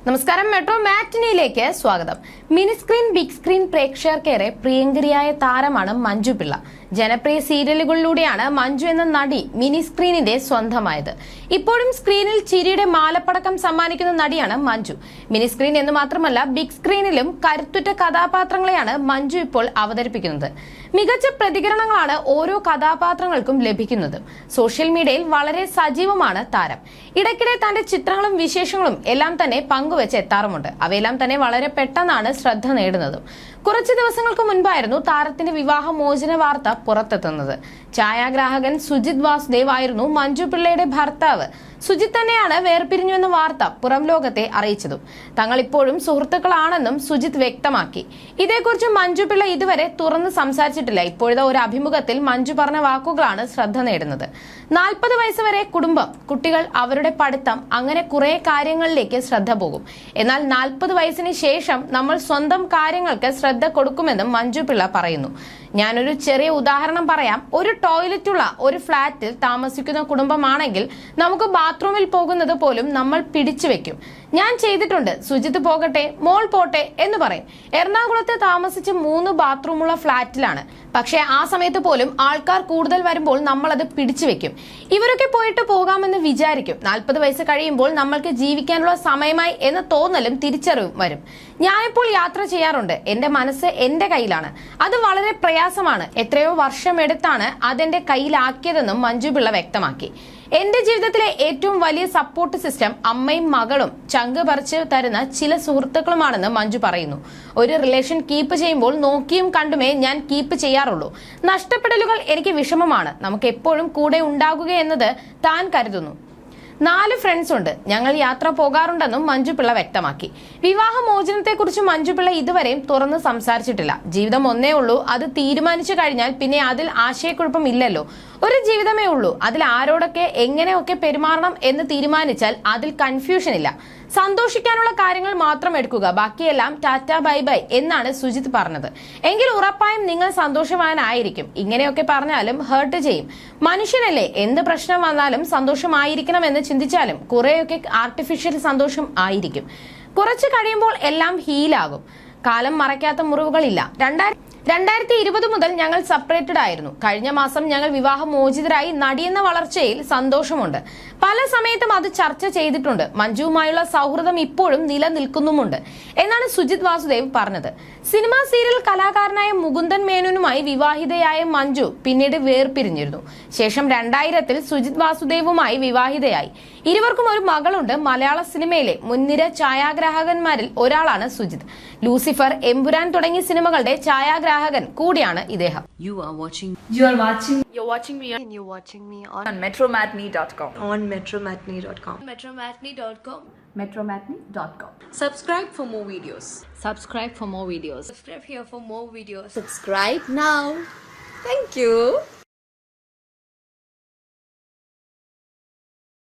നമസ്കാരം, മെട്രോ മാറ്റിനിയിലേക്ക് സ്വാഗതം. Mini screen big screen പ്രേക്ഷകർക്കേറെ പ്രിയങ്കരിയായ താരമാണ് മഞ്ജു പിള്ള. ജനപ്രിയ സീരിയലുകളിലൂടെയാണ് മഞ്ജു എന്ന നടി മിനി സ്ക്രീനിന്റെ സ്വന്തമായത്. ഇപ്പോഴും സ്ക്രീനിൽ ചിരിയുടെ മാലപ്പടക്കം സമ്മാനിക്കുന്ന നടിയാണ് മഞ്ജു. മിനി സ്ക്രീൻ എന്ന് മാത്രമല്ല, ബിഗ് സ്ക്രീനിലും കരുത്തുറ്റ കഥാപാത്രങ്ങളെയാണ് മഞ്ജു ഇപ്പോൾ അവതരിപ്പിക്കുന്നത്. മികച്ച പ്രതികരണങ്ങളാണ് ഓരോ കഥാപാത്രങ്ങൾക്കും ലഭിക്കുന്നത്. സോഷ്യൽ മീഡിയയിൽ വളരെ സജീവമാണ് താരം. ഇടയ്ക്കിടെ തന്റെ ചിത്രങ്ങളും വിശേഷങ്ങളും എല്ലാം തന്നെ പങ്കുവെച്ച് എത്താറുമുണ്ട്. അവയെല്ലാം തന്നെ വളരെ പെട്ടെന്നാണ് ശ്രദ്ധ നേടുന്നതും. കുറച്ച് ദിവസങ്ങൾക്ക് മുൻപായിരുന്നു താരത്തിന്റെ വിവാഹമോചന വാർത്ത പുറത്തെത്തുന്നത്. ഛായാഗ്രാഹകൻ സുജിത് വാസുദേവ് ആയിരുന്നു മഞ്ജു പിള്ളയുടെ ഭർത്താവ്. സുജിത് തന്നെയാണ് വേർപിരിഞ്ഞു എന്ന വാർത്ത പുറം ലോകത്തെ അറിയിച്ചതും. തങ്ങൾ ഇപ്പോഴും സുഹൃത്തുക്കളാണെന്നും സുജിത് വ്യക്തമാക്കി. ഇതേക്കുറിച്ച് മഞ്ജു പിള്ള ഇതുവരെ തുറന്ന് സംസാരിച്ചിട്ടില്ല. ഇപ്പോഴത്തെ ഒരു അഭിമുഖത്തിൽ മഞ്ജു പറഞ്ഞ വാക്കുകളാണ് ശ്രദ്ധ നേടുന്നത്. 40 വയസ്സ് വരെ കുടുംബം, കുട്ടികൾ, അവരുടെ പഠിത്തം, അങ്ങനെ കുറെ കാര്യങ്ങളിലേക്ക് ശ്രദ്ധ പോകും. എന്നാൽ 40 വയസ്സിന് ശേഷം നമ്മൾ സ്വന്തം കാര്യങ്ങൾക്ക് ശ്രദ്ധ കൊടുക്കുമെന്നും മഞ്ജു പിള്ള പറയുന്നു. ഞാനൊരു ചെറിയ ഉദാഹരണം പറയാം. ഒരു ടോയ്ലറ്റുള്ള ഒരു ഫ്ളാറ്റിൽ താമസിക്കുന്ന കുടുംബമാണെങ്കിൽ നമുക്ക് ബാത്റൂമിൽ പോകുന്നത് പോലും നമ്മൾ പിടിച്ചു വെക്കും. ഞാൻ ചെയ്തിട്ടുണ്ട്. സുജിത്ത് പോകട്ടെ, മോൾ പോട്ടെ എന്ന് പറയും. എറണാകുളത്ത് താമസിച്ച് 3 ബാത്റൂമുള്ള ഫ്ളാറ്റിലാണ്. പക്ഷേ ആ സമയത്ത് പോലും ആൾക്കാർ കൂടുതൽ വരുമ്പോൾ നമ്മൾ അത് പിടിച്ചു വെക്കും. ഇവരൊക്കെ പോയിട്ട് പോകാമെന്ന് വിചാരിക്കും. 40 വയസ്സ് കഴിയുമ്പോൾ നമ്മൾക്ക് ജീവിക്കാനുള്ള സമയമായി എന്ന തോന്നലും തിരിച്ചറിവും വരും. ഞാനിപ്പോൾ യാത്ര ചെയ്യാറുണ്ട്. എന്റെ മനസ്സ് എന്റെ കയ്യിലാണ്. അത് വളരെ പ്രയാസമാണ്. എത്രയോ വർഷമെടുത്താണ് അതെന്റെ കയ്യിലാക്കിയതെന്നും മഞ്ജു പിള്ള വ്യക്തമാക്കി. എന്റെ ജീവിതത്തിലെ ഏറ്റവും വലിയ സപ്പോർട്ട് സിസ്റ്റം അമ്മയും മകളും ചങ്ക് പറിച്ച് തരുന്ന ചില സുഹൃത്തുക്കളുമാണെന്ന് മഞ്ജു പറയുന്നു. ഒരു റിലേഷൻ കീപ്പ് ചെയ്യുമ്പോൾ നോക്കിയും കണ്ടുമേ ഞാൻ കീപ്പ് ചെയ്യാറുള്ളൂ. നഷ്ടപ്പെടലുകൾ എനിക്ക് വിഷമമാണ്. നമുക്ക് എപ്പോഴും കൂടെ ഉണ്ടാകുക എന്നത് താൻ കരുതുന്നു. 4 ഫ്രണ്ട്സ് ഉണ്ട്. ഞങ്ങൾ യാത്ര പോകാറുണ്ടെന്നും മഞ്ജു പിള്ള വ്യക്തമാക്കി. വിവാഹമോചനത്തെക്കുറിച്ച് മഞ്ജു പിള്ള ഇതുവരെയും തുറന്ന് സംസാരിച്ചിട്ടില്ല. ജീവിതം ഒന്നേ ഉള്ളൂ. അത് തീരുമാനിച്ചു കഴിഞ്ഞാൽ പിന്നെ അതിൽ ആശയക്കുഴപ്പം ഇല്ലല്ലോ. ഒരു ജീവിതമേ ഉള്ളൂ. അതിൽ ആരോടൊക്കെ എങ്ങനെയൊക്കെ പെരുമാറണം എന്ന് തീരുമാനിച്ചാൽ അതിൽ കൺഫ്യൂഷൻ ഇല്ല. സന്തോഷിക്കാനുള്ള കാര്യങ്ങൾ മാത്രം എടുക്കുക, ബാക്കിയെല്ലാം ടാറ്റ ബൈ ബൈ എന്നാണ് സുജിത് പറഞ്ഞത്. എങ്കിൽ ഉറപ്പായും നിങ്ങൾ സന്തോഷവാനായിരിക്കും. ഇങ്ങനെയൊക്കെ പറഞ്ഞാലും ഹേർട്ട് ചെയ്യും. മനുഷ്യനല്ലേ, എന്ത് പ്രശ്നം വന്നാലും സന്തോഷമായിരിക്കണം എന്ന് ചിന്തിച്ചാലും കുറെയൊക്കെ ആർട്ടിഫിഷ്യൽ സന്തോഷം ആയിരിക്കും. കുറച്ച് കഴിയുമ്പോൾ എല്ലാം ഹീലാകും. കാലം മറയ്ക്കാത്ത മുറിവുകളില്ല. 2020 മുതൽ ഞങ്ങൾ സെപ്പറേറ്റഡ് ആയിരുന്നു. കഴിഞ്ഞ മാസം ഞങ്ങൾ വിവാഹമോചിതരായി. നടിയെന്ന വളർച്ചയിൽ സന്തോഷമുണ്ട്. പല സമയത്തും അത് ചർച്ച ചെയ്തിട്ടുണ്ട്. മഞ്ജുവുമായുള്ള സൗഹൃദം ഇപ്പോഴും നിലനിൽക്കുന്നുമുണ്ട് എന്നാണ് സുജിത് വാസുദേവ് പറഞ്ഞത്. സിനിമാ സീരിയൽ കലാകാരനായ മുകുന്ദൻ മേനോനുമായി വിവാഹിതയായ മഞ്ജു പിന്നീട് വേർപിരിഞ്ഞിരുന്നു. ശേഷം 2000-ൽ സുജിത് വാസുദേവുമായി വിവാഹിതയായി. ഇരുവർക്കും ഒരു മകളുണ്ട്. മലയാള സിനിമയിലെ മുൻനിര ഛായാഗ്രാഹകന്മാരിൽ ഒരാളാണ് സുജിത്. ലൂസിഫർ, എമ്പുരാൻ തുടങ്ങിയ സിനിമകളുടെ ഛായാഗ്രാഹകൻ കൂടിയാണ് ഇദ്ദേഹം. You're watching me on metromatney.com. on metromatney.com. metromatney.com. Subscribe for more videos. Subscribe for more videos. Subscribe here for more videos. Subscribe now. Thank you.